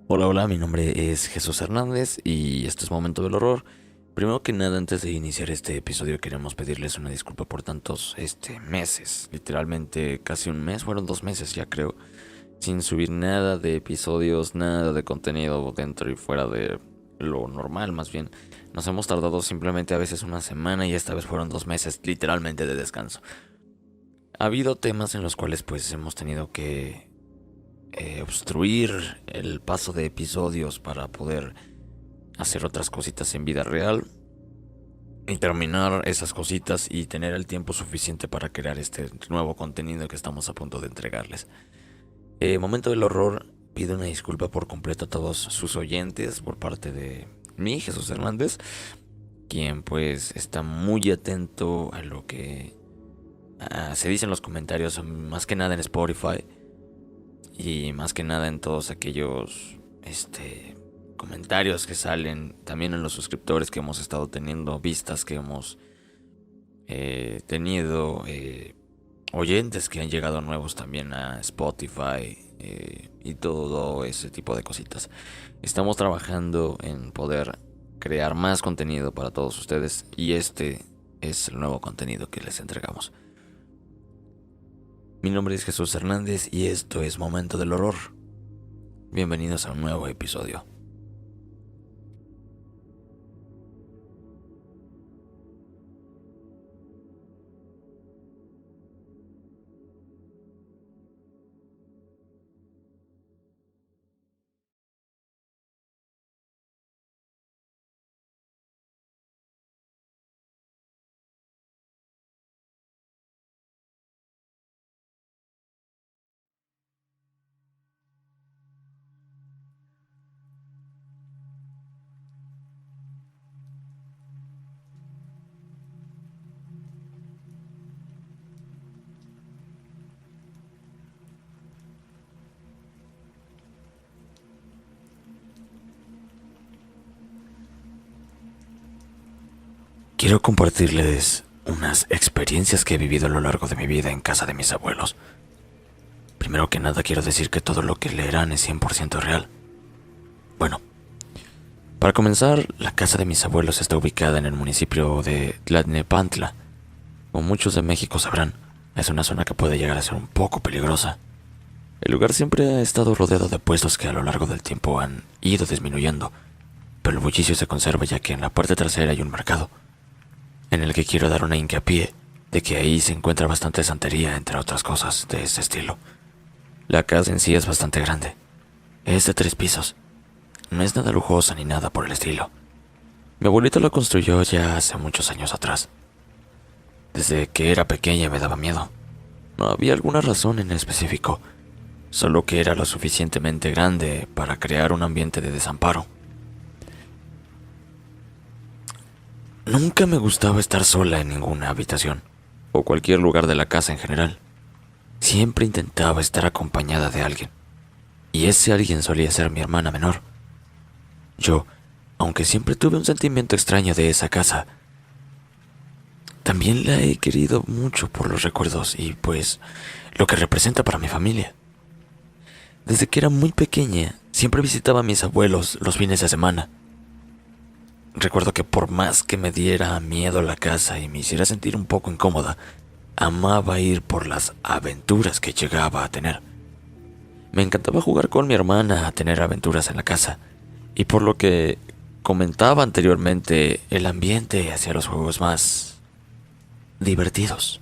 Hola, hola, mi nombre es Jesús Hernández y esto es Momento del Horror. Primero que nada, antes de iniciar este episodio, queremos pedirles una disculpa por tantos meses. Literalmente casi un mes, fueron 2 meses ya creo, sin subir nada de episodios, nada de contenido dentro y fuera de lo normal, más bien. Nos hemos tardado simplemente a veces una semana y esta vez fueron 2 meses literalmente de descanso. Ha habido temas en los cuales pues hemos tenido que obstruir el paso de episodios para poder hacer otras cositas en vida real y terminar esas cositas y tener el tiempo suficiente para crear este nuevo contenido que estamos a punto de entregarles. Momento del horror, pido una disculpa por completo a todos sus oyentes por parte de mí, Jesús Hernández, quien pues está muy atento a lo que se dice en los comentarios, más que nada en Spotify y más que nada en todos aquellos comentarios que salen, también en los suscriptores que hemos estado teniendo, vistas que hemos tenido, oyentes que han llegado nuevos también a Spotify y todo ese tipo de cositas. Estamos trabajando en poder crear más contenido para todos ustedes y este es el nuevo contenido que les entregamos. Mi nombre es Jesús Hernández y esto es Momento del Horror. Bienvenidos a un nuevo episodio. Quiero compartirles unas experiencias que he vivido a lo largo de mi vida en casa de mis abuelos. Primero que nada quiero decir que todo lo que leerán es 100% real. Bueno, para comenzar, la casa de mis abuelos está ubicada en el municipio de Tlalnepantla. Como muchos de México sabrán, es una zona que puede llegar a ser un poco peligrosa. El lugar siempre ha estado rodeado de puestos que a lo largo del tiempo han ido disminuyendo, pero el bullicio se conserva ya que en la parte trasera hay un mercado, en el que quiero dar una hincapié de que ahí se encuentra bastante santería, entre otras cosas de ese estilo. La casa en sí es bastante grande. Es de 3 pisos. No es nada lujosa ni nada por el estilo. Mi abuelita lo construyó ya hace muchos años atrás. Desde que era pequeña me daba miedo. No había alguna razón en específico, solo que era lo suficientemente grande para crear un ambiente de desamparo. Nunca me gustaba estar sola en ninguna habitación, o cualquier lugar de la casa en general. Siempre intentaba estar acompañada de alguien, y ese alguien solía ser mi hermana menor. Yo, aunque siempre tuve un sentimiento extraño de esa casa, también la he querido mucho por los recuerdos y pues lo que representa para mi familia. Desde que era muy pequeña, siempre visitaba a mis abuelos los fines de semana. Recuerdo que por más que me diera miedo la casa y me hiciera sentir un poco incómoda, amaba ir por las aventuras que llegaba a tener. Me encantaba jugar con mi hermana a tener aventuras en la casa, y por lo que comentaba anteriormente, el ambiente hacía los juegos más divertidos.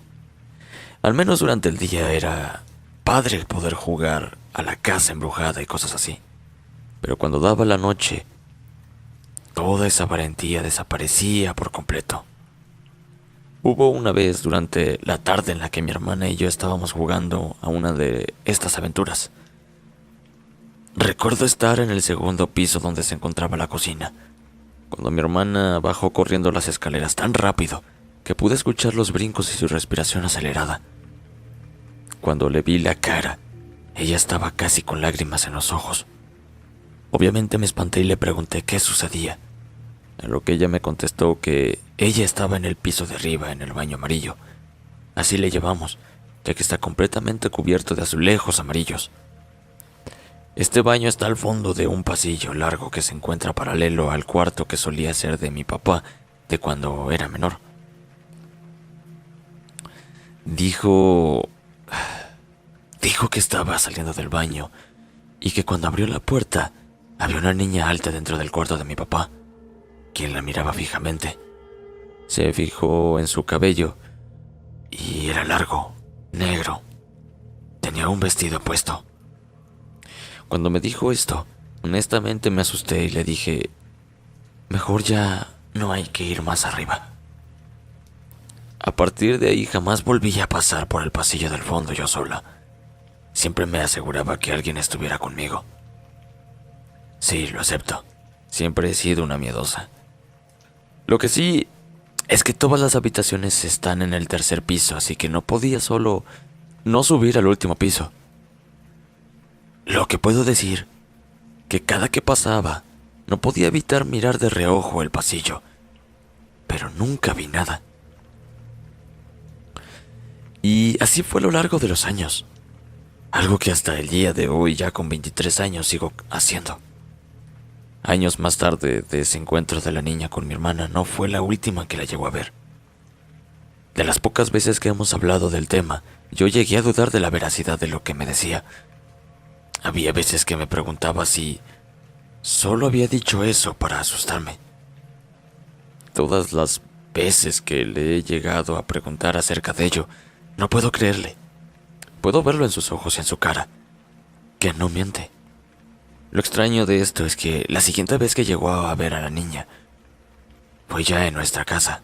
Al menos durante el día era padre el poder jugar a la casa embrujada y cosas así. Pero cuando daba la noche, toda esa valentía desaparecía por completo. Hubo una vez durante la tarde en la que mi hermana y yo estábamos jugando a una de estas aventuras. Recuerdo estar en el segundo piso donde se encontraba la cocina, cuando mi hermana bajó corriendo las escaleras tan rápido que pude escuchar los brincos y su respiración acelerada. Cuando le vi la cara, ella estaba casi con lágrimas en los ojos. Obviamente me espanté y le pregunté qué sucedía, a lo que ella me contestó que ella estaba en el piso de arriba, en el baño amarillo. Así le llevamos, ya que está completamente cubierto de azulejos amarillos. Este baño está al fondo de un pasillo largo que se encuentra paralelo al cuarto que solía ser de mi papá de cuando era menor. Dijo que estaba saliendo del baño y que cuando abrió la puerta había una niña alta dentro del cuarto de mi papá, quien la miraba fijamente. Se fijó en su cabello y era largo, negro. Tenía un vestido puesto. Cuando me dijo esto, honestamente me asusté y le dije, mejor ya no hay que ir más arriba. A partir de ahí jamás volví a pasar por el pasillo del fondo yo sola. Siempre me aseguraba que alguien estuviera conmigo. Sí, lo acepto. Siempre he sido una miedosa. Lo que sí es que todas las habitaciones están en el tercer piso, así que no podía solo no subir al último piso. Lo que puedo decir, que cada que pasaba, no podía evitar mirar de reojo el pasillo, pero nunca vi nada. Y así fue a lo largo de los años, algo que hasta el día de hoy, ya con 23 años, sigo haciendo. Años más tarde de ese encuentro de la niña con mi hermana, no fue la última que la llegó a ver. De las pocas veces que hemos hablado del tema, yo llegué a dudar de la veracidad de lo que me decía. Había veces que me preguntaba si solo había dicho eso para asustarme. Todas las veces que le he llegado a preguntar acerca de ello, no puedo creerle. Puedo verlo en sus ojos y en su cara, que no miente. Lo extraño de esto es que la siguiente vez que llegó a ver a la niña, fue ya en nuestra casa.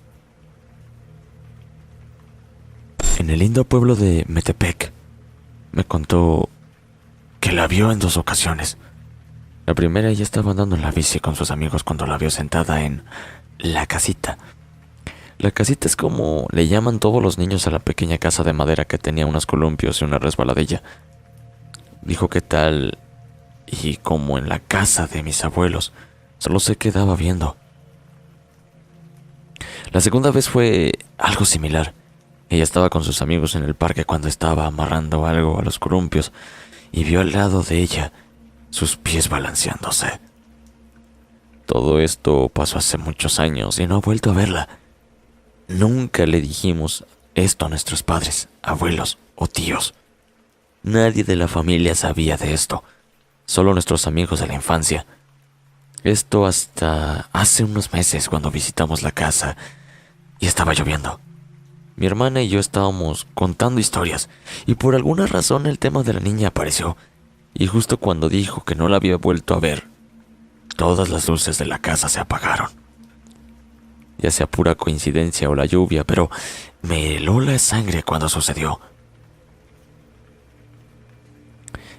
En el lindo pueblo de Metepec, me contó que la vio en 2 ocasiones. La primera, ella estaba andando en la bici con sus amigos cuando la vio sentada en la casita. La casita es como le llaman todos los niños a la pequeña casa de madera que tenía unos columpios y una resbaladilla. Dijo que tal y como en la casa de mis abuelos, solo se quedaba viendo. La segunda vez fue algo similar. Ella estaba con sus amigos en el parque cuando estaba amarrando algo a los columpios y vio al lado de ella sus pies balanceándose. Todo esto pasó hace muchos años y no ha vuelto a verla. Nunca le dijimos esto a nuestros padres, abuelos o tíos. Nadie de la familia sabía de esto, solo nuestros amigos de la infancia. Esto hasta hace unos meses cuando visitamos la casa y estaba lloviendo. Mi hermana y yo estábamos contando historias y por alguna razón el tema de la niña apareció. Y justo cuando dijo que no la había vuelto a ver, todas las luces de la casa se apagaron. Ya sea pura coincidencia o la lluvia, pero me heló la sangre cuando sucedió.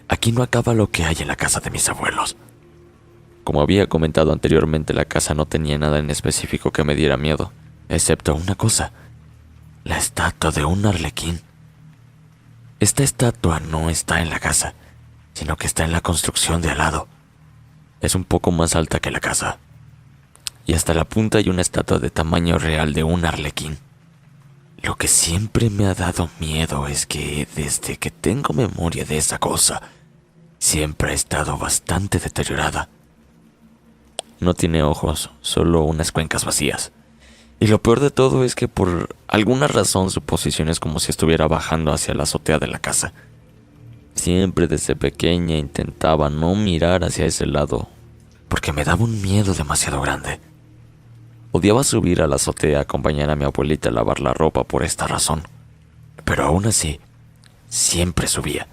Aquí no acaba lo que hay en la casa de mis abuelos. Como había comentado anteriormente, la casa no tenía nada en específico que me diera miedo, excepto una cosa: la estatua de un arlequín. Esta estatua no está en la casa, sino que está en la construcción de al lado. Es un poco más alta que la casa, y hasta la punta hay una estatua de tamaño real de un arlequín. Lo que siempre me ha dado miedo es que desde que tengo memoria de esa cosa, siempre ha estado bastante deteriorada. No tiene ojos, solo unas cuencas vacías. Y lo peor de todo es que por alguna razón su posición es como si estuviera bajando hacia la azotea de la casa. Siempre desde pequeña intentaba no mirar hacia ese lado, porque me daba un miedo demasiado grande. Odiaba subir a la azotea a acompañar a mi abuelita a lavar la ropa por esta razón, pero aún así, siempre subía.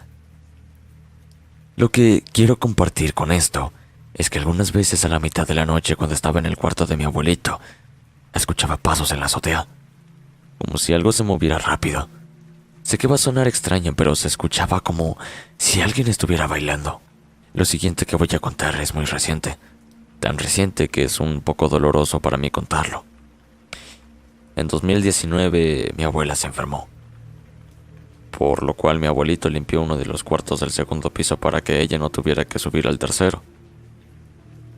Lo que quiero compartir con esto es que algunas veces a la mitad de la noche, cuando estaba en el cuarto de mi abuelito, escuchaba pasos en la azotea, como si algo se moviera rápido. Sé que va a sonar extraño, pero se escuchaba como si alguien estuviera bailando. Lo siguiente que voy a contar es muy reciente, tan reciente que es un poco doloroso para mí contarlo. En 2019 mi abuela se enfermó, por lo cual mi abuelito limpió uno de los cuartos del segundo piso para que ella no tuviera que subir al tercero.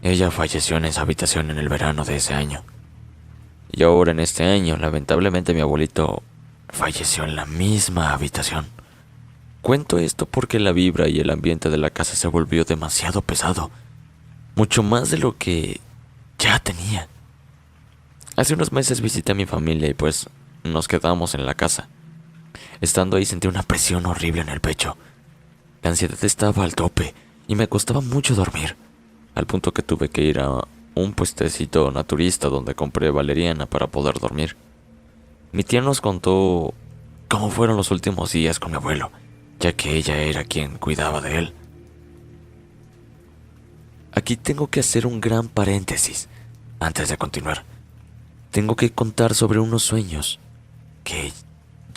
Ella falleció en esa habitación en el verano de ese año. Y ahora en este año, lamentablemente, mi abuelito falleció en la misma habitación. Cuento esto porque la vibra y el ambiente de la casa se volvió demasiado pesado, mucho más de lo que ya tenía. Hace unos meses visité a mi familia y pues nos quedamos en la casa. Estando ahí sentí una presión horrible en el pecho. La ansiedad estaba al tope y me costaba mucho dormir, al punto que tuve que ir a un puestecito naturista donde compré valeriana para poder dormir. Mi tía nos contó cómo fueron los últimos días con mi abuelo, ya que ella era quien cuidaba de él. Aquí tengo que hacer un gran paréntesis antes de continuar. Tengo que contar sobre unos sueños que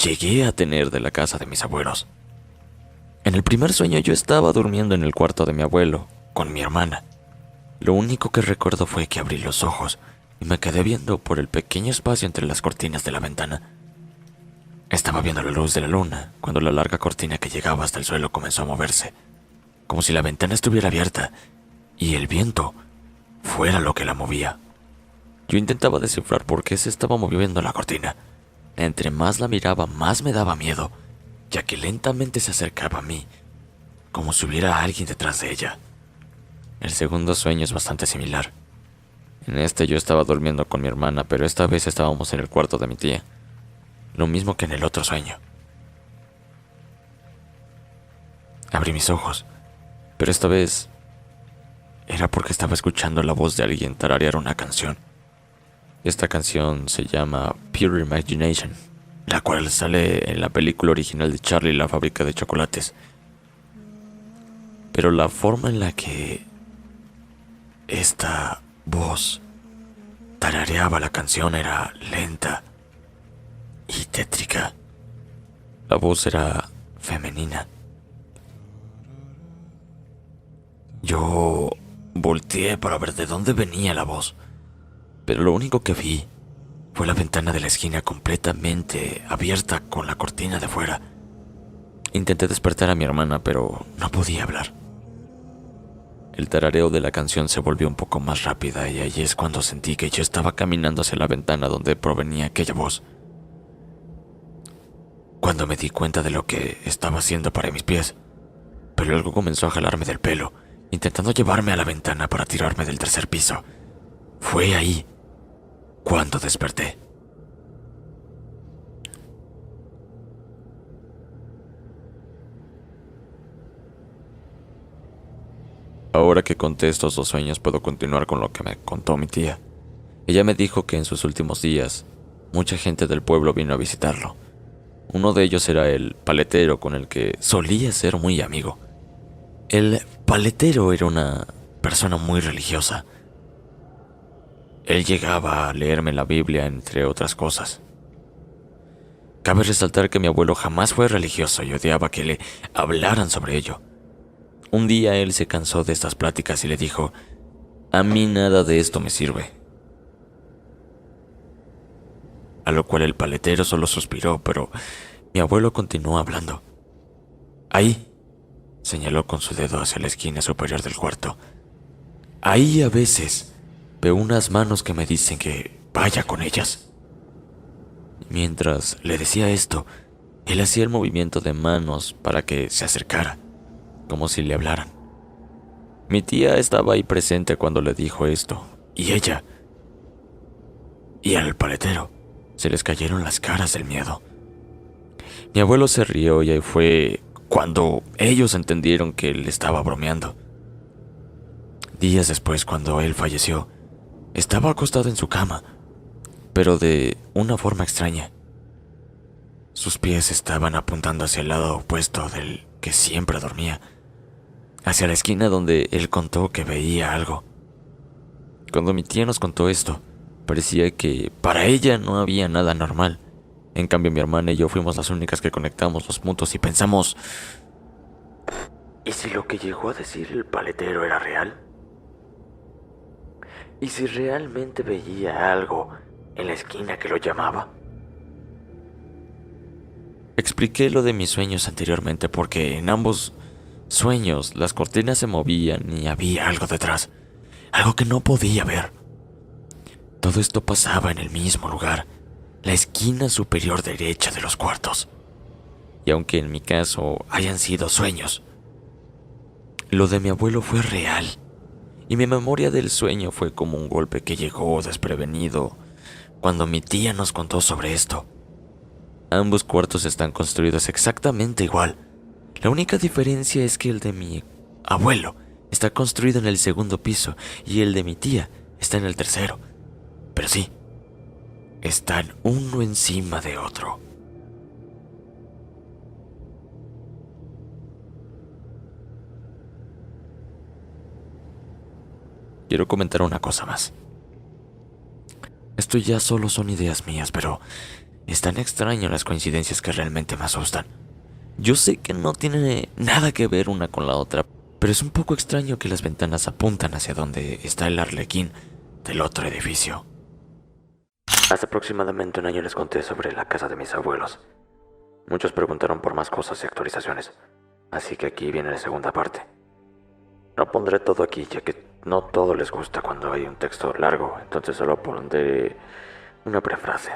llegué a tener de la casa de mis abuelos. En el primer sueño yo estaba durmiendo en el cuarto de mi abuelo, con mi hermana. Lo único que recuerdo fue que abrí los ojos y me quedé viendo por el pequeño espacio entre las cortinas de la ventana. Estaba viendo la luz de la luna cuando la larga cortina que llegaba hasta el suelo comenzó a moverse, como si la ventana estuviera abierta y el viento fuera lo que la movía. Yo intentaba descifrar por qué se estaba moviendo la cortina. Entre más la miraba, más me daba miedo, ya que lentamente se acercaba a mí, como si hubiera alguien detrás de ella. El segundo sueño es bastante similar. En este yo estaba durmiendo con mi hermana, pero esta vez estábamos en el cuarto de mi tía. Lo mismo que en el otro sueño. Abrí mis ojos, pero esta vez era porque estaba escuchando la voz de alguien tararear una canción. Esta canción se llama Pure Imagination, la cual sale en la película original de Charlie y la fábrica de chocolates. Pero la forma en la que esta voz tarareaba la canción era lenta y tétrica. La voz era femenina. Yo volteé para ver de dónde venía la voz, pero lo único que vi fue la ventana de la esquina completamente abierta con la cortina de fuera. Intenté despertar a mi hermana, pero no podía hablar. El tarareo de la canción se volvió un poco más rápida y allí es cuando sentí que yo estaba caminando hacia la ventana donde provenía aquella voz. Cuando me di cuenta de lo que estaba haciendo para mis pies, pero algo comenzó a jalarme del pelo, intentando llevarme a la ventana para tirarme del tercer piso. Fue ahí cuando desperté. Ahora que conté estos dos sueños puedo continuar con lo que me contó mi tía. Ella me dijo que en sus últimos días mucha gente del pueblo vino a visitarlo. Uno de ellos era el paletero con el que solía ser muy amigo. El paletero era una persona muy religiosa. Él llegaba a leerme la Biblia, entre otras cosas. Cabe resaltar que mi abuelo jamás fue religioso y odiaba que le hablaran sobre ello. Un día él se cansó de estas pláticas y le dijo: "A mí nada de esto me sirve". A lo cual el paletero solo suspiró, pero mi abuelo continuó hablando. "Ahí", señaló con su dedo hacia la esquina superior del cuarto. "Ahí a veces veo unas manos que me dicen que vaya con ellas". Mientras le decía esto, él hacía el movimiento de manos para que se acercara, como si le hablaran. Mi tía estaba ahí presente cuando le dijo esto, y ella y al paletero se les cayeron las caras del miedo. Mi abuelo se rió y ahí fue cuando ellos entendieron que él estaba bromeando. Días después, cuando él falleció, estaba acostado en su cama, pero de una forma extraña. Sus pies estaban apuntando hacia el lado opuesto del que siempre dormía, hacia la esquina donde él contó que veía algo. Cuando mi tía nos contó esto, parecía que para ella no había nada normal. En cambio, mi hermana y yo fuimos las únicas que conectamos los puntos y pensamos: ¿y si lo que llegó a decir el paletero era real? ¿Y si realmente veía algo en la esquina que lo llamaba? Expliqué lo de mis sueños anteriormente porque en ambos sueños las cortinas se movían y había algo detrás, algo que no podía ver. Todo esto pasaba en el mismo lugar, la esquina superior derecha de los cuartos. Y aunque en mi caso hayan sido sueños, lo de mi abuelo fue real. Y mi memoria del sueño fue como un golpe que llegó desprevenido cuando mi tía nos contó sobre esto. Ambos cuartos están construidos exactamente igual. La única diferencia es que el de mi abuelo está construido en el segundo piso y el de mi tía está en el tercero. Pero sí, están uno encima de otro. Quiero comentar una cosa más. Esto ya solo son ideas mías, pero es tan extraño las coincidencias que realmente me asustan. Yo sé que no tiene nada que ver una con la otra, pero es un poco extraño que las ventanas apuntan hacia donde está el arlequín del otro edificio. Hace aproximadamente un año les conté sobre la casa de mis abuelos. Muchos preguntaron por más cosas y actualizaciones, así que aquí viene la segunda parte. No pondré todo aquí, ya que no todo les gusta cuando hay un texto largo, entonces solo pondré una breve frase.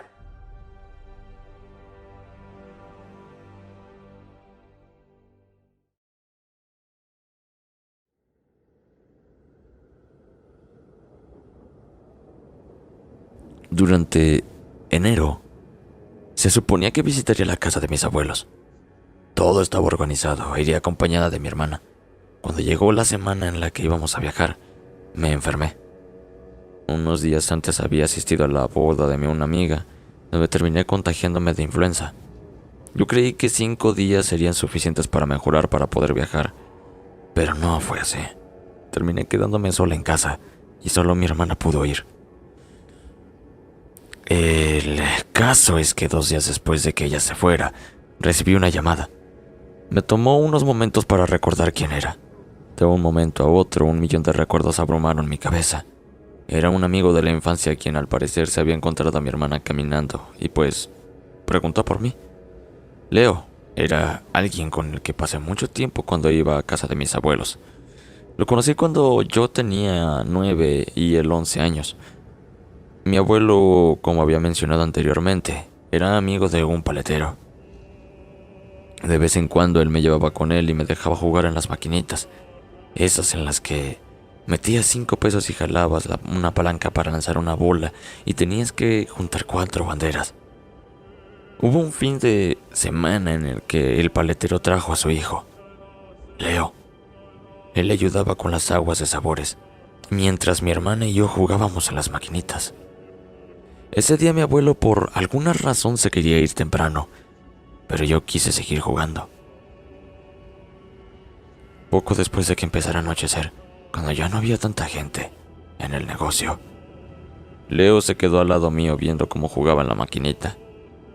Durante enero, se suponía que visitaría la casa de mis abuelos. Todo estaba organizado, iría acompañada de mi hermana. Cuando llegó la semana en la que íbamos a viajar, me enfermé. Unos días antes había asistido a la boda de una amiga, donde terminé contagiándome de influenza. Yo creí que 5 días serían suficientes para mejorar para poder viajar, pero no fue así. Terminé quedándome sola en casa y solo mi hermana pudo ir. El caso es que 2 días después de que ella se fuera, recibí una llamada. Me tomó unos momentos para recordar quién era. De un momento a otro, 1.000.000 de recuerdos abrumaron mi cabeza. Era un amigo de la infancia quien al parecer se había encontrado a mi hermana caminando y pues preguntó por mí. Leo era alguien con el que pasé mucho tiempo cuando iba a casa de mis abuelos. Lo conocí cuando yo tenía 9 y él 11 años. Mi abuelo, como había mencionado anteriormente, era amigo de un paletero. De vez en cuando él me llevaba con él y me dejaba jugar en las maquinitas, esas en las que metías 5 pesos y jalabas una palanca para lanzar una bola y tenías que juntar 4 banderas. Hubo un fin de semana en el que el paletero trajo a su hijo, Leo. Él le ayudaba con las aguas de sabores, mientras mi hermana y yo jugábamos en las maquinitas. Ese día mi abuelo por alguna razón se quería ir temprano, pero yo quise seguir jugando. Poco después de que empezara a anochecer, cuando ya no había tanta gente en el negocio, Leo se quedó al lado mío viendo cómo jugaba en la maquinita.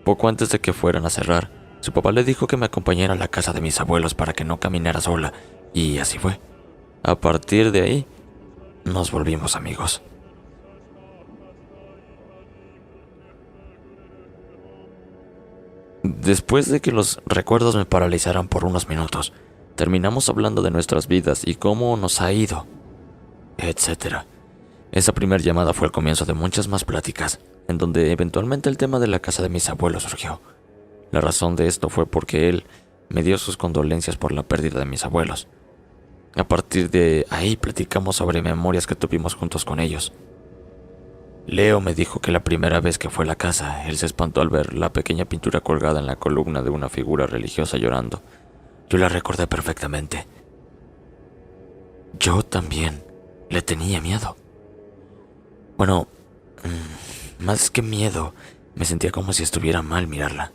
Poco antes de que fueran a cerrar, su papá le dijo que me acompañara a la casa de mis abuelos para que no caminara sola, y así fue. A partir de ahí, nos volvimos amigos. Después de que los recuerdos me paralizaran por unos minutos, terminamos hablando de nuestras vidas y cómo nos ha ido, etc. Esa primera llamada fue el comienzo de muchas más pláticas, en donde eventualmente el tema de la casa de mis abuelos surgió. La razón de esto fue porque él me dio sus condolencias por la pérdida de mis abuelos. A partir de ahí platicamos sobre memorias que tuvimos juntos con ellos. Leo me dijo que la primera vez que fue a la casa, él se espantó al ver la pequeña pintura colgada en la columna de una figura religiosa llorando. Yo la recordé perfectamente. Yo también le tenía miedo. Bueno, más que miedo, me sentía como si estuviera mal mirarla.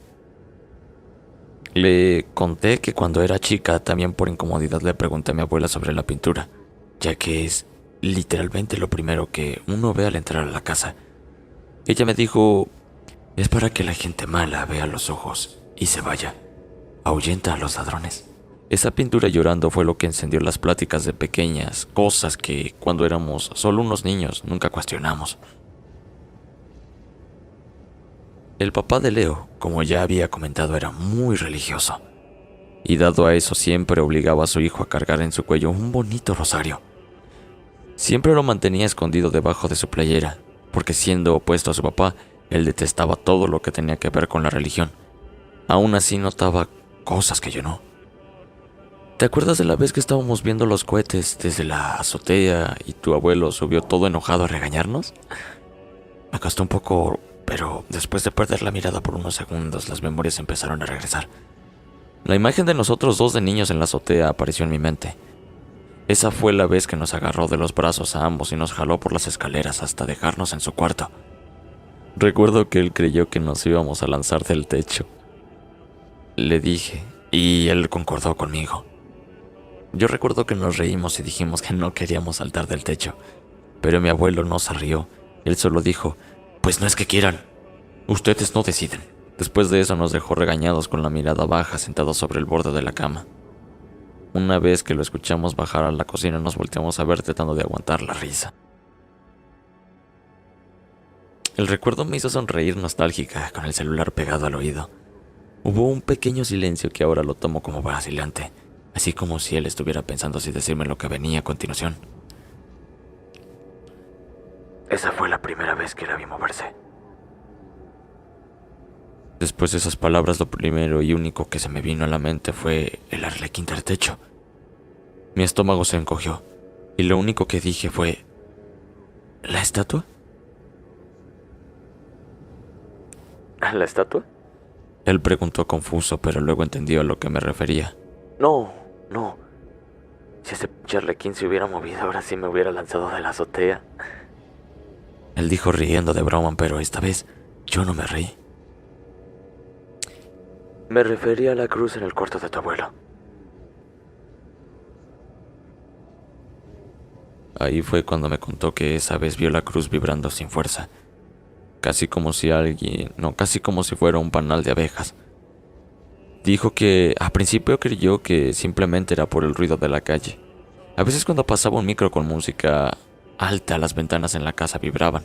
Le conté que cuando era chica, también por incomodidad le pregunté a mi abuela sobre la pintura, ya que es literalmente lo primero que uno ve al entrar a la casa. Ella me dijo, es para que la gente mala vea los ojos y se vaya. Ahuyenta a los ladrones. Esa pintura llorando fue lo que encendió las pláticas de pequeñas cosas que cuando éramos solo unos niños nunca cuestionamos. El papá de Leo, como ya había comentado, era muy religioso. Y dado a eso siempre obligaba a su hijo a cargar en su cuello un bonito rosario. Siempre lo mantenía escondido debajo de su playera, porque siendo opuesto a su papá, él detestaba todo lo que tenía que ver con la religión. Aún así notaba cosas que yo no. ¿Te acuerdas de la vez que estábamos viendo los cohetes desde la azotea y tu abuelo subió todo enojado a regañarnos? Me costó un poco, pero después de perder la mirada por unos segundos, las memorias empezaron a regresar. La imagen de nosotros dos de niños en la azotea apareció en mi mente. Esa fue la vez que nos agarró de los brazos a ambos y nos jaló por las escaleras hasta dejarnos en su cuarto. Recuerdo que él creyó que nos íbamos a lanzar del techo. Le dije, y él concordó conmigo. Yo recuerdo que nos reímos y dijimos que no queríamos saltar del techo, pero mi abuelo no se rió. Él solo dijo, pues no es que quieran, ustedes no deciden. Después de eso nos dejó regañados con la mirada baja, sentados sobre el borde de la cama. Una vez que lo escuchamos bajar a la cocina, nos volteamos a ver tratando de aguantar la risa. El recuerdo me hizo sonreír nostálgica, con el celular pegado al oído. Hubo un pequeño silencio que ahora lo tomo como vacilante, así como si él estuviera pensando si decirme lo que venía a continuación. Esa fue la primera vez que la vi moverse. Después de esas palabras, lo primero y único que se me vino a la mente fue el arlequín del techo. Mi estómago se encogió, y lo único que dije fue, ¿la estatua? ¿La estatua? Él preguntó confuso, pero luego entendió a lo que me refería. No. Si ese arlequín se hubiera movido, ahora sí me hubiera lanzado de la azotea. Él dijo riendo de broma, pero esta vez yo no me reí. Me refería a la cruz en el cuarto de tu abuelo. Ahí fue cuando me contó que esa vez vio la cruz vibrando sin fuerza, casi como si fuera un panal de abejas. Dijo que a principio creyó que simplemente era por el ruido de la calle. A veces cuando pasaba un micro con música alta, las ventanas en la casa vibraban.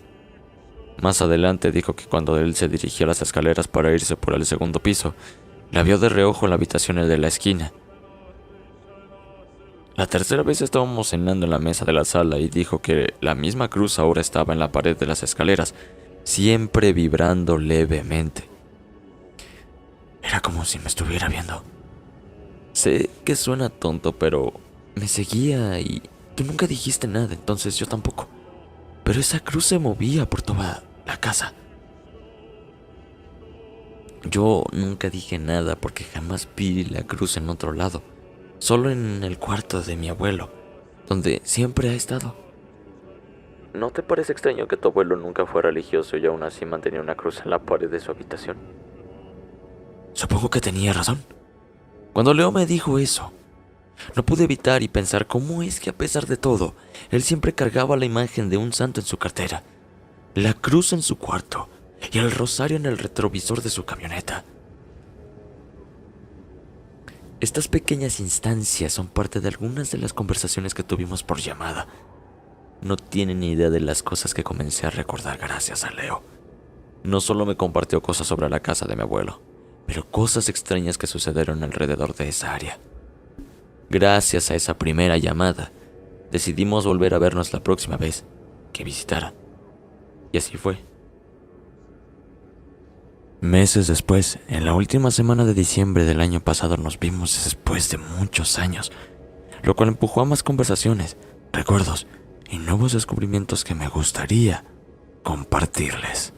Más adelante dijo que cuando él se dirigió a las escaleras para irse por el segundo piso, la vio de reojo en la habitación de la esquina. La tercera vez estábamos cenando en la mesa de la sala y dijo que la misma cruz ahora estaba en la pared de las escaleras, siempre vibrando levemente. Era como si me estuviera viendo. Sé que suena tonto, pero me seguía y tú nunca dijiste nada, entonces yo tampoco. Pero esa cruz se movía por toda la casa. Yo nunca dije nada porque jamás vi la cruz en otro lado, solo en el cuarto de mi abuelo, donde siempre ha estado. ¿No te parece extraño que tu abuelo nunca fue religioso y aún así mantenía una cruz en la pared de su habitación? Supongo que tenía razón. Cuando Leo me dijo eso, no pude evitar y pensar cómo es que a pesar de todo, él siempre cargaba la imagen de un santo en su cartera, la cruz en su cuarto y el rosario en el retrovisor de su camioneta. Estas pequeñas instancias son parte de algunas de las conversaciones que tuvimos por llamada. No tienen ni idea de las cosas que comencé a recordar gracias a Leo. No solo me compartió cosas sobre la casa de mi abuelo, pero cosas extrañas que sucedieron alrededor de esa área. Gracias a esa primera llamada, decidimos volver a vernos la próxima vez que visitara. Y así fue. Meses después, en la última semana de diciembre del año pasado, nos vimos después de muchos años, lo cual empujó a más conversaciones, recuerdos y nuevos descubrimientos que me gustaría compartirles.